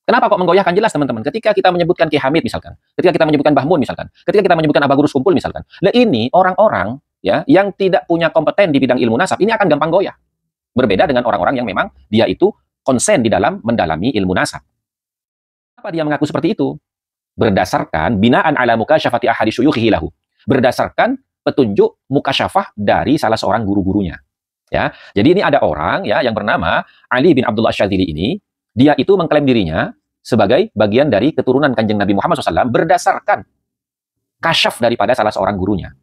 Kenapa kok menggoyahkan? Jelas teman-teman, ketika kita menyebutkan Ki Hamid misalkan, ketika kita menyebutkan Mbah Mun misalkan, ketika kita menyebutkan Abah Gurus Kumpul misalkan, ini orang-orang ya yang tidak punya kompeten di bidang ilmu nasab, ini akan gampang goyah. Berbeda dengan orang-orang yang memang dia itu konsen di dalam mendalami ilmu nasab. Apa dia mengaku seperti itu? Berdasarkan binaan ala mukasyafati ahadi syuyukhihi lahu. Berdasarkan petunjuk mukasyafah dari salah seorang guru-gurunya. Ya, jadi ini ada orang ya yang bernama Ali bin Abdullah Asy-Syadzili ini. Dia itu mengklaim dirinya sebagai bagian dari keturunan Kanjeng Nabi Muhammad SAW berdasarkan kasyaf daripada salah seorang gurunya.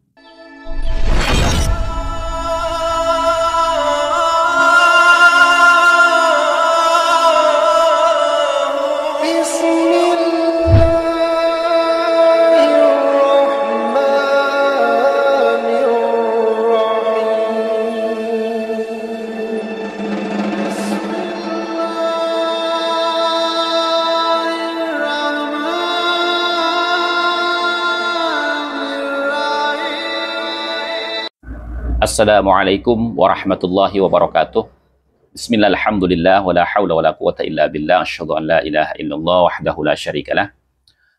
Assalamualaikum warahmatullahi wabarakatuh. Bismillah, alhamdulillah, wa la hawla wa la quwata illa billah. Asyhadu an la ilaha illallah wahdahu la syarikalah.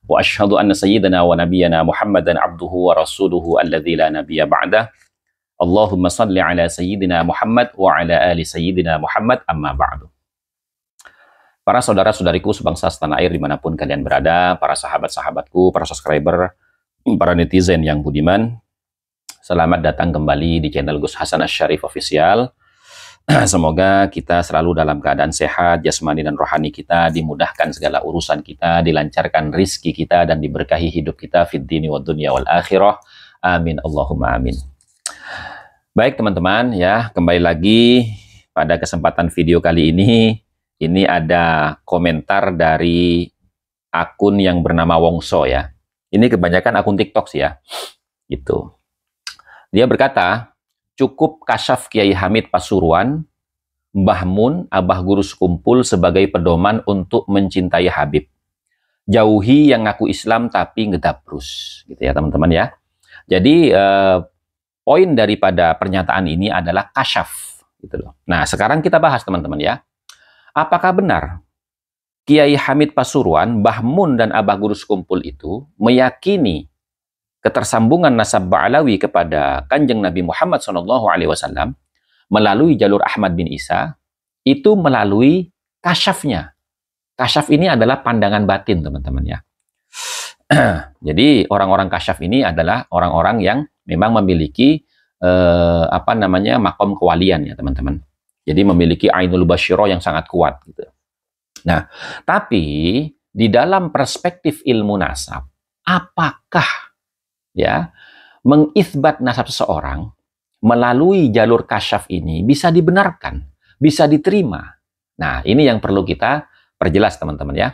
Wa asyhadu anna sayyidana wa nabiyyana Muhammadan abduhu wa rasuluhu alladzi la nabiyya ba'dah. Allahumma salli ala sayyidina Muhammad wa ala ali sayyidina Muhammad, amma ba'du. Para saudara-saudariku sebangsa setanah air dimanapun kalian berada, para sahabat-sahabatku, para subscriber, para netizen yang budiman, selamat datang kembali di channel Gus Hasan Asy-Syarif Official. Semoga kita selalu dalam keadaan sehat, jasmani dan rohani kita, dimudahkan segala urusan kita, dilancarkan rizki kita, dan diberkahi hidup kita fid dini wad dunya wal akhirah. Amin Allahumma amin. Baik teman-teman ya, kembali lagi pada kesempatan video kali ini. Ini ada komentar dari akun yang bernama Wongso ya. Ini kebanyakan akun TikTok sih ya. Gitu. Dia berkata, cukup kasyaf Kiai Hamid Pasuruan, Mbah Mun, Abah Gurus Kumpul sebagai pedoman untuk mencintai Habib. Jauhi yang ngaku Islam tapi ngedabrus. Gitu ya teman-teman ya. Jadi poin daripada pernyataan ini adalah kasyaf. Gitu loh. Nah sekarang kita bahas teman-teman ya. Apakah benar Kiai Hamid Pasuruan, Mbah Mun dan Abah Gurus Kumpul itu meyakini ketersambungan nasab Ba'alawi kepada Kanjeng Nabi Muhammad SAW melalui jalur Ahmad bin Isa, itu melalui kasyafnya. Kasyaf ini adalah pandangan batin, teman-teman ya. Jadi orang-orang kasyaf ini adalah orang-orang yang memang memiliki makom kewalian ya, teman-teman. Jadi memiliki ainul basyirah yang sangat kuat gitu. Nah, tapi di dalam perspektif ilmu nasab, apakah ya, mengisbat nasab seseorang melalui jalur kasyaf ini bisa dibenarkan, bisa diterima. Nah, ini yang perlu kita perjelas teman-teman ya.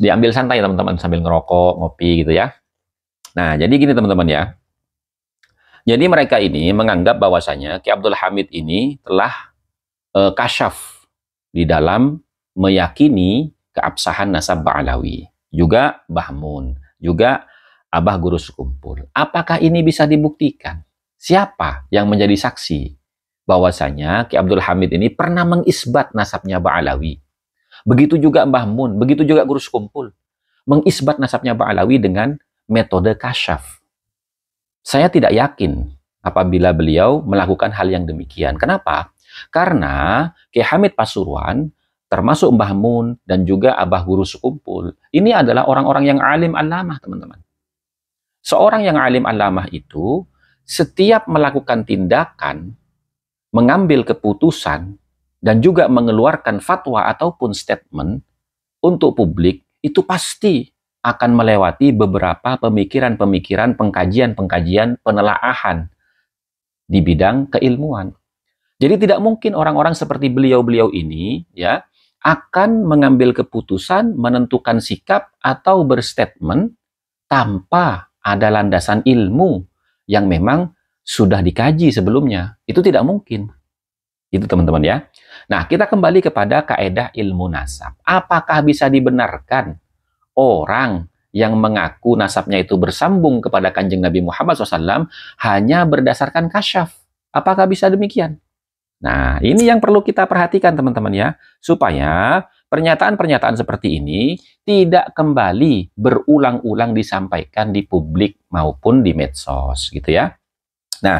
Diambil santai teman-teman sambil ngerokok, ngopi gitu ya. Nah, jadi gini teman-teman ya. Jadi mereka ini menganggap bahwasanya Ki Abdul Hamid ini telah kasyaf di dalam meyakini keabsahan nasab Ba'alawi, juga Mbah Mun, juga Abah Gurus Kumpul. Apakah ini bisa dibuktikan? Siapa yang menjadi saksi bahwasanya Ki Abdul Hamid ini pernah mengisbat nasabnya Ba'alawi? Begitu juga Mbah Mun, begitu juga Gurus Kumpul, mengisbat nasabnya Ba'alawi dengan metode kasyaf. Saya tidak yakin apabila beliau melakukan hal yang demikian. Kenapa? Karena Ki Hamid Pasuruan termasuk Mbah Mun dan juga Abah Gurus Kumpul, ini adalah orang-orang yang alim alamah, teman-teman. Seorang yang alim alamah itu, setiap melakukan tindakan, mengambil keputusan, dan juga mengeluarkan fatwa ataupun statement untuk publik, itu pasti akan melewati beberapa pemikiran-pemikiran, pengkajian-pengkajian, penelaahan di bidang keilmuan. Jadi tidak mungkin orang-orang seperti beliau-beliau ini, ya, akan mengambil keputusan, menentukan sikap, atau berstatement tanpa ada landasan ilmu yang memang sudah dikaji sebelumnya. Itu tidak mungkin. Itu teman-teman ya. Nah, kita kembali kepada kaedah ilmu nasab. Apakah bisa dibenarkan orang yang mengaku nasabnya itu bersambung kepada Kanjeng Nabi Muhammad SAW hanya berdasarkan kasyaf? Apakah bisa demikian? Nah, ini yang perlu kita perhatikan teman-teman ya, supaya pernyataan-pernyataan seperti ini tidak kembali berulang-ulang disampaikan di publik maupun di medsos gitu ya. Nah,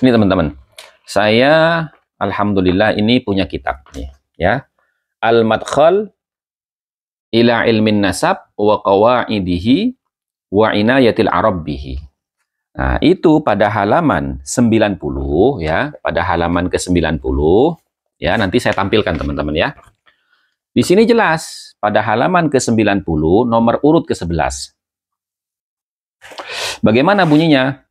ini teman-teman, saya alhamdulillah ini punya kitab nih ya. Al-Madkhal ila ilmin nasab wa qawaidihi wa inayatil arab bihi. Nah, itu pada halaman 90 ya, pada halaman ke-90 ya, nanti saya tampilkan teman-teman ya. Di sini jelas pada halaman ke-90 nomor urut ke-11. Bagaimana bunyinya?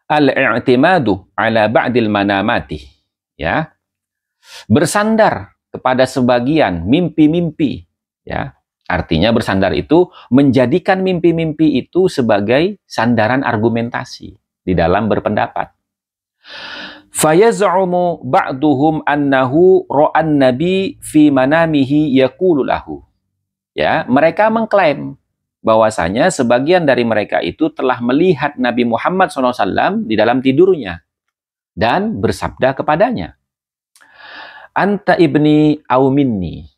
Al-i'timadu ala ba'dil manamati ya. Bersandar kepada sebagian mimpi-mimpi ya. Artinya bersandar itu menjadikan mimpi-mimpi itu sebagai sandaran argumentasi di dalam berpendapat. Fayaz'umu ba'duhum annahu ra'an nabi fi manamihi yaqulu lahu. Ya, mereka mengklaim bahwasanya sebagian dari mereka itu telah melihat Nabi Muhammad SAW di dalam tidurnya dan bersabda kepadanya, Anta ibni au minni.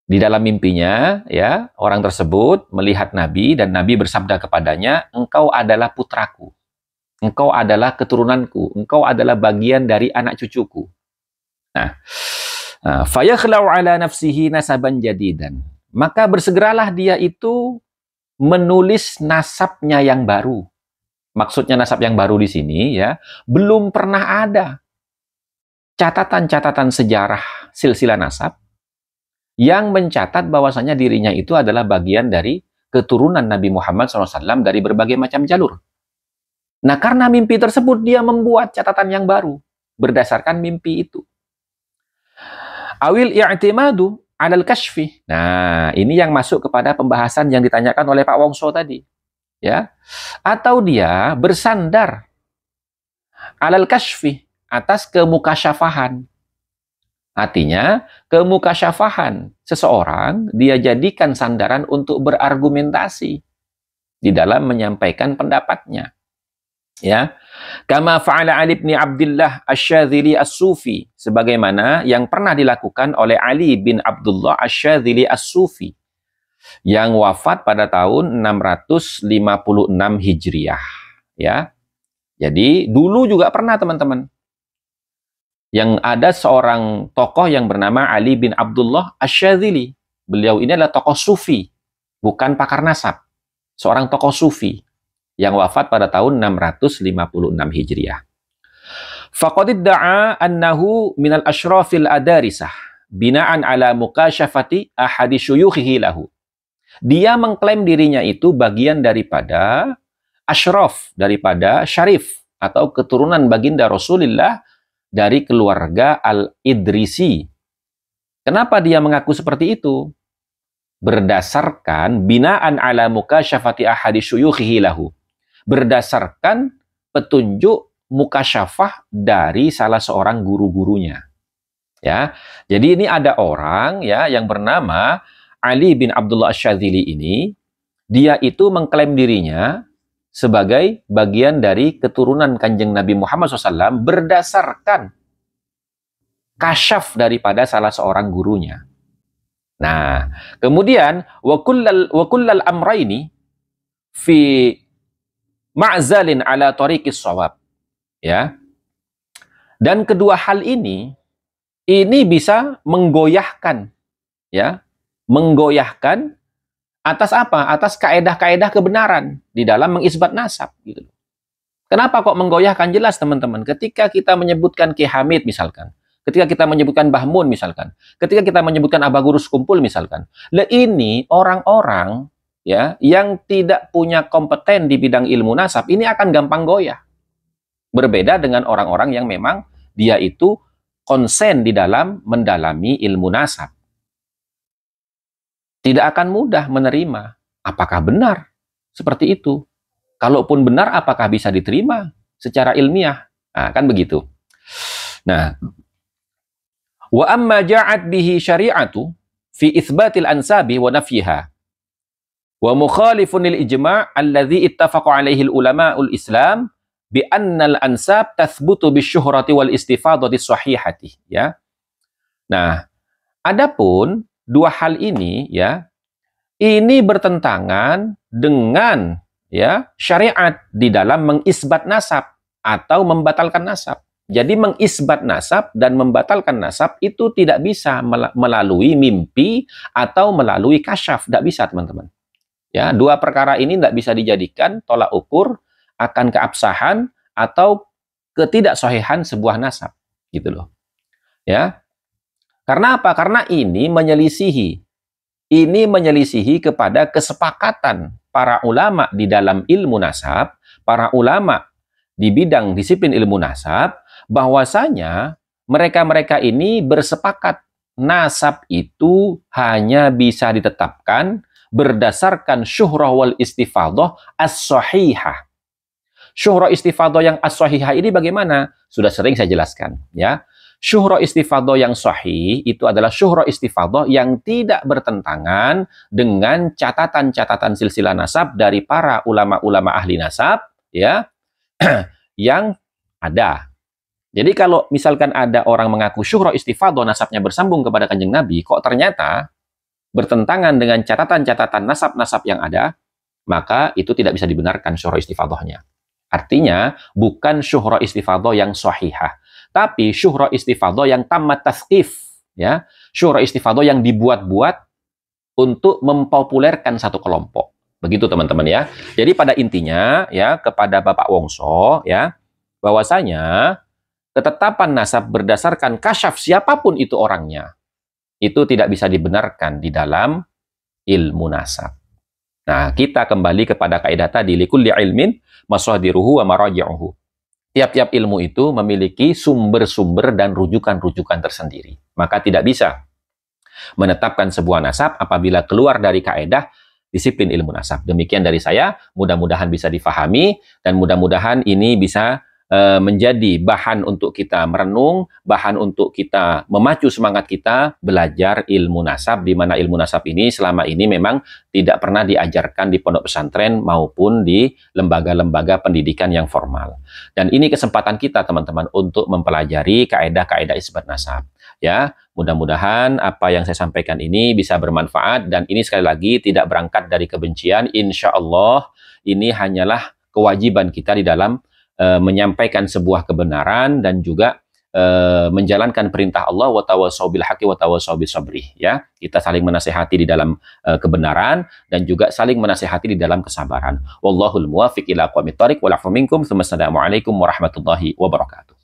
Di dalam mimpinya, ya, orang tersebut melihat Nabi dan Nabi bersabda kepadanya, engkau adalah putraku, engkau adalah keturunanku, engkau adalah bagian dari anak cucuku. Nah, fayakhla'u ala nafsihi nasaban jadidan. Maka bersegeralah dia itu menulis nasabnya yang baru. Maksudnya nasab yang baru di sini ya, belum pernah ada catatan-catatan sejarah silsilah nasab yang mencatat bahwasanya dirinya itu adalah bagian dari keturunan Nabi Muhammad SAW dari berbagai macam jalur. Nah, karena mimpi tersebut, dia membuat catatan yang baru berdasarkan mimpi itu. Awil i'timadu alal kashfi. Nah, ini yang masuk kepada pembahasan yang ditanyakan oleh Pak Wongso tadi. Ya. Atau dia bersandar alal kashfi, atas kemukasyafahan. Artinya, kemukasyafahan seseorang dia jadikan sandaran untuk berargumentasi di dalam menyampaikan pendapatnya. Ya, kama fa'ala Ali bin Abdullah Asy-Syadzili As-Sufi, sebagaimana yang pernah dilakukan oleh Ali bin Abdullah Asy-Syadzili As-Sufi yang wafat pada tahun 656 Hijriah. Ya, jadi dulu juga pernah teman-teman. Yang ada seorang tokoh yang bernama Ali bin Abdullah Asy-Syadzili. Beliau ini adalah tokoh sufi, bukan pakar nasab. Seorang tokoh sufi yang wafat pada tahun 656 Hijriah. Faqad idda'a annahu minal asyrafil adarisah bina'an ala mukasyafati ahadi syuyukhihi lahu. Dia mengklaim dirinya itu bagian daripada asyraf, daripada syarif atau keturunan baginda Rasulullah dari keluarga Al-Idrisi. Kenapa dia mengaku seperti itu? Berdasarkan bina'an ala mukasyafati ahadi syuyukhihi lahu. Berdasarkan petunjuk mukasyafah dari salah seorang guru-gurunya. Ya. Jadi ini ada orang ya yang bernama Ali bin Abdullah Asy-Syadzili ini, dia itu mengklaim dirinya sebagai bagian dari keturunan Kanjeng Nabi Muhammad SAW berdasarkan kasyaf daripada salah seorang gurunya. Nah, kemudian wa kullal amraini fi ma'zalin ala tariqis shawab. Ya. Dan kedua hal ini bisa menggoyahkan ya, menggoyahkan atas apa? Atas kaedah-kaedah kebenaran di dalam mengisbat nasab gitu. Kenapa kok menggoyahkan? Jelas teman-teman, ketika kita menyebutkan Ki Hamid misalkan, ketika kita menyebutkan Mbah Mun misalkan, ketika kita menyebutkan Abah Guru Sekumpul misalkan, ini orang-orang ya yang tidak punya kompeten di bidang ilmu nasab ini akan gampang goyah. Berbeda dengan orang-orang yang memang dia itu konsen di dalam mendalami ilmu nasab. Tidak akan mudah menerima. Apakah benar seperti itu? Kalaupun benar, apakah bisa diterima secara ilmiah? Nah, kan begitu. Nah, wa amma ja'at bihi syari'atu fi itsbatil ansabi wa nafyiha wa mukhalifun lil ijma' alladhi ittafaqa alaihi ulama'ul Islam bi annal ansab tathbutu bisyuhrati wal istifadati sahihati, ya. Nah, adapun dua hal ini, ya, ini bertentangan dengan, ya, syariat di dalam mengisbat nasab atau membatalkan nasab. Jadi mengisbat nasab dan membatalkan nasab itu tidak bisa melalui mimpi atau melalui kasyaf, tidak bisa, teman-teman. Ya, dua perkara ini tidak bisa dijadikan tolak ukur akan keabsahan atau ketidaksahihan sebuah nasab, gitu loh. Ya. Karena apa? Karena ini menyelisihi kepada kesepakatan para ulama di dalam ilmu nasab, para ulama di bidang disiplin ilmu nasab, bahwasanya mereka-mereka ini bersepakat nasab itu hanya bisa ditetapkan berdasarkan syuhrah wal istifadah as-sahihah. Syuhrah istifadah yang as-sahihah ini bagaimana? Sudah sering saya jelaskan, ya. Syuhrah istifadah yang sahih itu adalah syuhrah istifadah yang tidak bertentangan dengan catatan-catatan silsilah nasab dari para ulama-ulama ahli nasab, ya, yang ada. Jadi kalau misalkan ada orang mengaku syuhrah istifadah nasabnya bersambung kepada Kanjeng Nabi, kok ternyata bertentangan dengan catatan-catatan nasab-nasab yang ada, maka itu tidak bisa dibenarkan syuhrah istifadahnya. Artinya, bukan syuhrah istifadah yang sahihah, tapi syuhrah istifadah yang tamat tasqif, ya. Syuhrah istifadah yang dibuat-buat untuk mempopulerkan satu kelompok. Begitu, teman-teman, ya. Jadi pada intinya, ya, kepada Bapak Wongso, ya, bahwasanya ketetapan nasab berdasarkan kasyaf siapapun itu orangnya, itu tidak bisa dibenarkan di dalam ilmu nasab. Nah, kita kembali kepada kaidah tadi, likulli ilmin masadiruhu wa maraji'uhu. Tiap-tiap ilmu itu memiliki sumber-sumber dan rujukan-rujukan tersendiri. Maka tidak bisa menetapkan sebuah nasab apabila keluar dari kaidah disiplin ilmu nasab. Demikian dari saya, mudah-mudahan bisa difahami dan mudah-mudahan ini bisa menjadi bahan untuk kita merenung, bahan untuk kita memacu semangat kita belajar ilmu nasab, di mana ilmu nasab ini selama ini memang tidak pernah diajarkan di pondok pesantren maupun di lembaga-lembaga pendidikan yang formal. Dan ini kesempatan kita, teman-teman, untuk mempelajari kaidah-kaidah isbat nasab. Ya, mudah-mudahan apa yang saya sampaikan ini bisa bermanfaat, dan ini sekali lagi tidak berangkat dari kebencian. Insya Allah ini hanyalah kewajiban kita di dalam menyampaikan sebuah kebenaran dan juga menjalankan perintah Allah, wa tawassaw bil haqqi wa tawassaw bis sabri, ya. Kita saling menasihati di dalam kebenaran dan juga saling menasihati di dalam kesabaran. Wallahul muwaffiq ila aqwamit thoriq wal 'afwu minkum. Assalamualaikum warahmatullahi wabarakatuh.